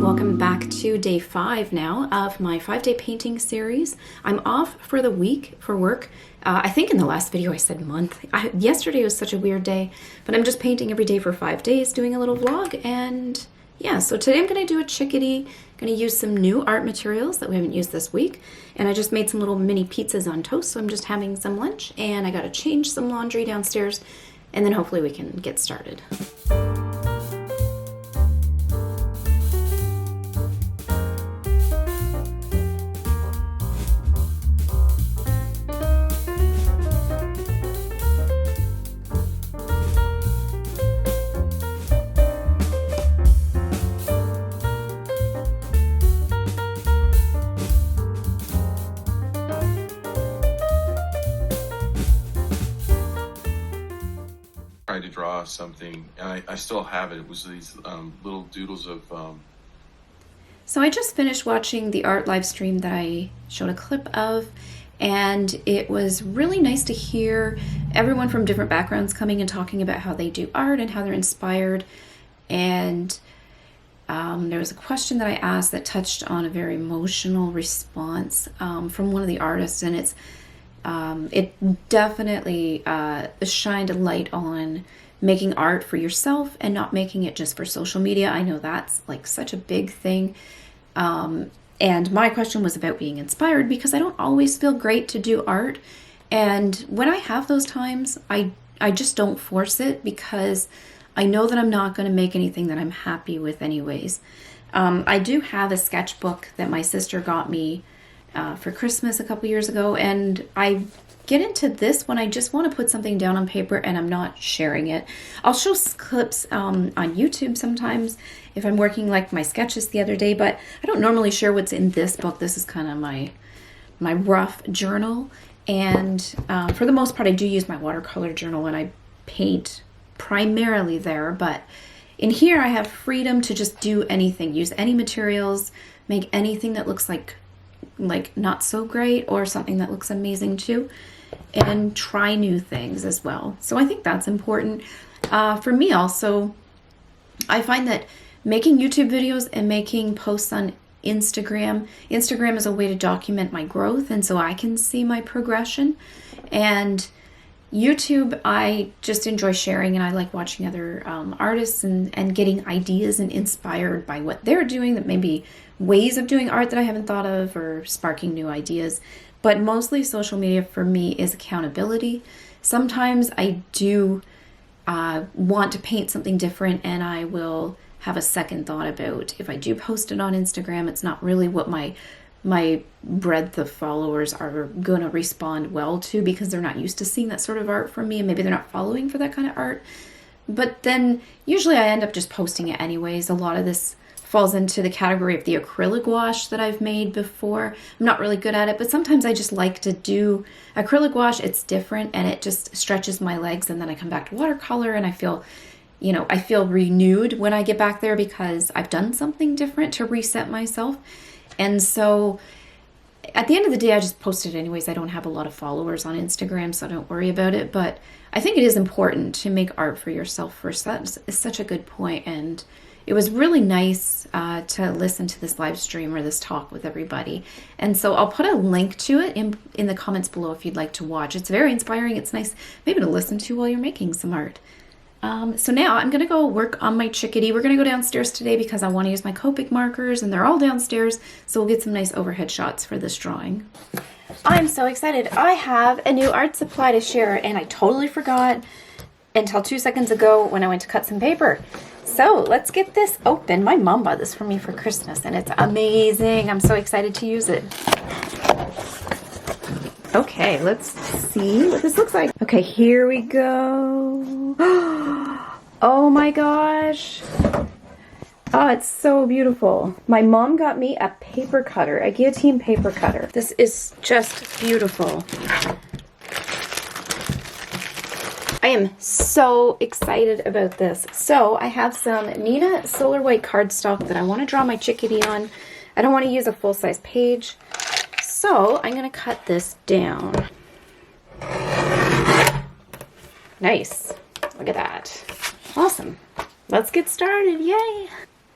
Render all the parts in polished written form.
welcome back to day 5 now of my 5-day painting series. I'm off for the week for work. I think in the last video I said month. Yesterday was such a weird day, but I'm just painting every day for 5 days, doing a little vlog, and yeah, so today I'm going to do a Chickadee. I'm going to use some new art materials that we haven't used this week, and I just made some little mini pizzas on toast, so I'm just having some lunch, and I got to change some laundry downstairs, and then hopefully we can get started. Tried to draw something, and I still have it. It was these little doodles of So I just finished watching the art live stream that I showed a clip of, and it was really nice to hear everyone from different backgrounds coming and talking about how they do art and how they're inspired. And there was a question that I asked that touched on a very emotional response from one of the artists, and it definitely shined a light on making art for yourself and not making it just for social media. I know that's like such a big thing. And my question was about being inspired, because I don't always feel great to do art. And when I have those times, I just don't force it, because I know that I'm not going to make anything that I'm happy with anyways. I do have a sketchbook that my sister got me for Christmas a couple years ago, and I get into this when I just want to put something down on paper and I'm not sharing it. I'll show clips on YouTube sometimes if I'm working, like my sketches the other day, but I don't normally share what's in this book. This is kind of my rough journal, and for the most part I do use my watercolor journal and I paint primarily there, but in here I have freedom to just do anything, use any materials, make anything that looks like not so great or something that looks amazing too, and try new things as well. So I think that's important. For me also, I find that making YouTube videos and making posts on Instagram is a way to document my growth, and so I can see my progression. And YouTube, I just enjoy sharing, and I like watching other artists and getting ideas and inspired by what they're doing, that may be ways of doing art that I haven't thought of, or sparking new ideas. But mostly social media for me is accountability. Sometimes I do want to paint something different, and I will have a second thought about if I do post it on Instagram, it's not really what my breadth of followers are going to respond well to, because they're not used to seeing that sort of art from me, and maybe they're not following for that kind of art. But then usually I end up just posting it anyways. A lot of this falls into the category of the acrylic gouache that I've made before. I'm not really good at it, but sometimes I just like to do acrylic gouache. It's different and it just stretches my legs, and then I come back to watercolor and I feel renewed when I get back there, because I've done something different to reset myself. And so at the end of the day, I just post it anyways. I don't have a lot of followers on Instagram, so don't worry about it. But I think it is important to make art for yourself first. That is such a good point. And it was really nice to listen to this live stream or this talk with everybody. And so I'll put a link to it in the comments below if you'd like to watch. It's very inspiring. It's nice maybe to listen to while you're making some art. So now I'm going to go work on my Chickadee. We're going to go downstairs today because I want to use my Copic markers, and they're all downstairs, so we'll get some nice overhead shots for this drawing. I'm so excited. I have a new art supply to share, and I totally forgot until 2 seconds ago when I went to cut some paper. So let's get this open. My mom bought this for me for Christmas, and it's amazing. I'm so excited to use it. Okay, let's see what this looks like. Okay, here we go. Oh my gosh. Oh, it's so beautiful. My mom got me a paper cutter, a guillotine paper cutter. This is just beautiful. I am so excited about this. So I have some Neenah Solar White cardstock that I want to draw my Chickadee on. I don't want to use a full-size page. So I'm going to cut this down. Nice. Look at that. Awesome. Let's get started. Yay.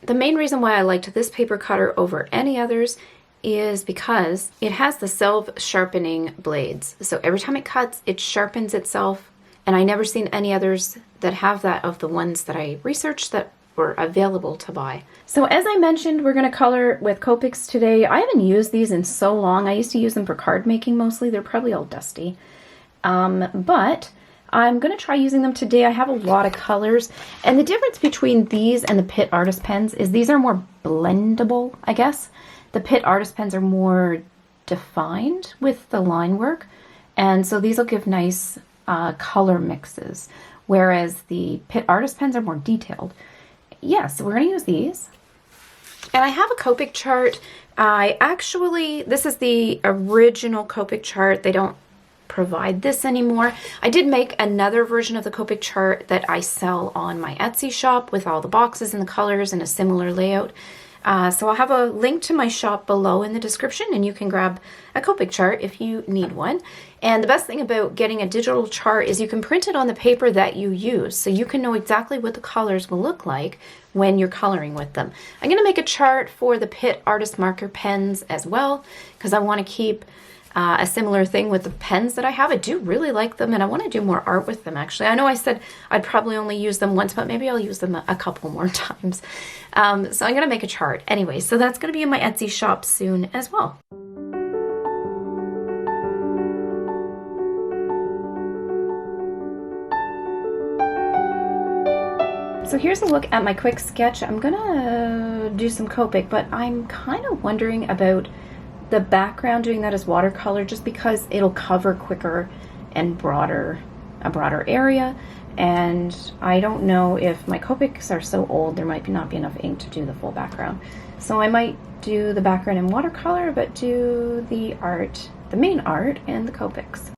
The main reason why I liked this paper cutter over any others is because it has the self-sharpening blades. So every time it cuts, it sharpens itself, and I never seen any others that have that of the ones that I researched that were available to buy. So as I mentioned, we're going to color with Copics today. I haven't used these in so long. I used to use them for card making mostly. They're probably all dusty. But I'm going to try using them today. I have a lot of colors, and the difference between these and the Pitt Artist Pens is these are more blendable, I guess. The Pitt Artist Pens are more defined with the line work, and so these will give nice color mixes, whereas the Pitt Artist Pens are more detailed. Yeah, so we're going to use these. And I have a Copic chart. This is the original Copic chart. They don't provide this anymore. I did make another version of the Copic chart that I sell on my Etsy shop with all the boxes and the colors and a similar layout. So I'll have a link to my shop below in the description, and you can grab a Copic chart if you need one. And the best thing about getting a digital chart is you can print it on the paper that you use, so you can know exactly what the colors will look like when you're coloring with them. I'm going to make a chart for the Pitt Artist Marker pens as well, because I want to keep a similar thing with the pens that I have. I do really like them, and I want to do more art with them, actually. I know I said I'd probably only use them once, but maybe I'll use them a couple more times. So I'm going to make a chart. Anyway, so that's going to be in my Etsy shop soon as well. So here's a look at my quick sketch. I'm going to do some Copic, but I'm kind of wondering about the background, doing that as watercolor, just because it'll cover quicker and a broader area. And I don't know if my Copics are so old, there might not be enough ink to do the full background. So I might do the background in watercolor, but do the art, the main art, and the Copics.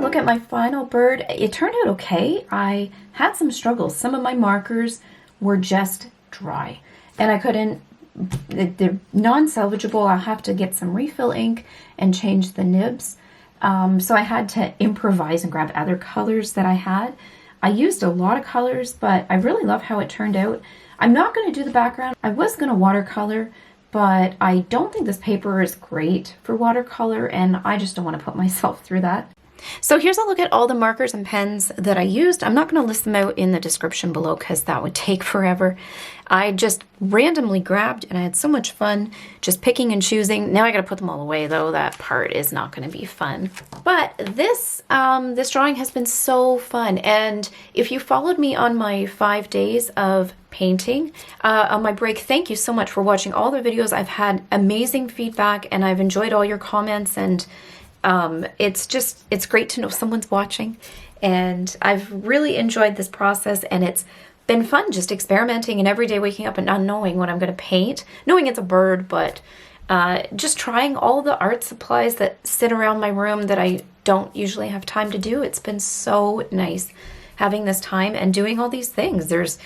Look at my final bird. It turned out okay. I had some struggles. Some of my markers were just dry, and I couldn't, they're non-salvageable. I'll have to get some refill ink and change the nibs. So I had to improvise and grab other colors that I had. I used a lot of colors, but I really love how it turned out. I'm not going to do the background. I was going to watercolor, but I don't think this paper is great for watercolor, and I just don't want to put myself through that. So here's a look at all the markers and pens that I used. I'm not going to list them out in the description below because that would take forever. I just randomly grabbed, and I had so much fun just picking and choosing. Now I got to put them all away, though. That part is not going to be fun. But this drawing has been so fun. And if you followed me on my 5 days of painting on my break, thank you so much for watching all the videos. I've had amazing feedback, and I've enjoyed all your comments, and it's great to know someone's watching, and I've really enjoyed this process, and it's been fun just experimenting and every day waking up and not knowing what I'm going to paint, knowing it's a bird, but just trying all the art supplies that sit around my room that I don't usually have time to do. It's been so nice having this time and doing all these things. There's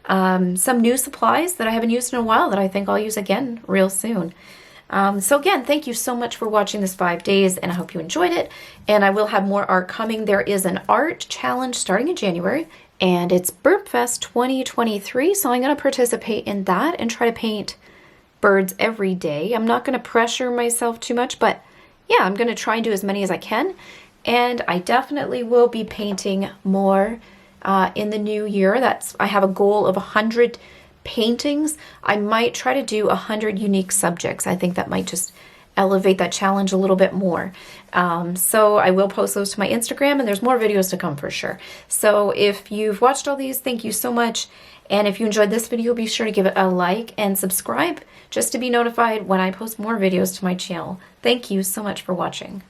some new supplies that I haven't used in a while that I think I'll use again real soon. So again, thank you so much for watching this 5 days, and I hope you enjoyed it, and I will have more art coming. There is an art challenge starting in January, and it's Burp Fest 2023, so I'm going to participate in that and try to paint birds every day. I'm not going to pressure myself too much, but yeah, I'm going to try and do as many as I can, and I definitely will be painting more in the new year. I have a goal of 100 paintings. I might try to do 100 unique subjects. I think that might just elevate that challenge a little bit more. So I will post those to my Instagram, and there's more videos to come for sure. So if you've watched all these, thank you so much. And if you enjoyed this video, be sure to give it a like and subscribe just to be notified when I post more videos to my channel. Thank you so much for watching.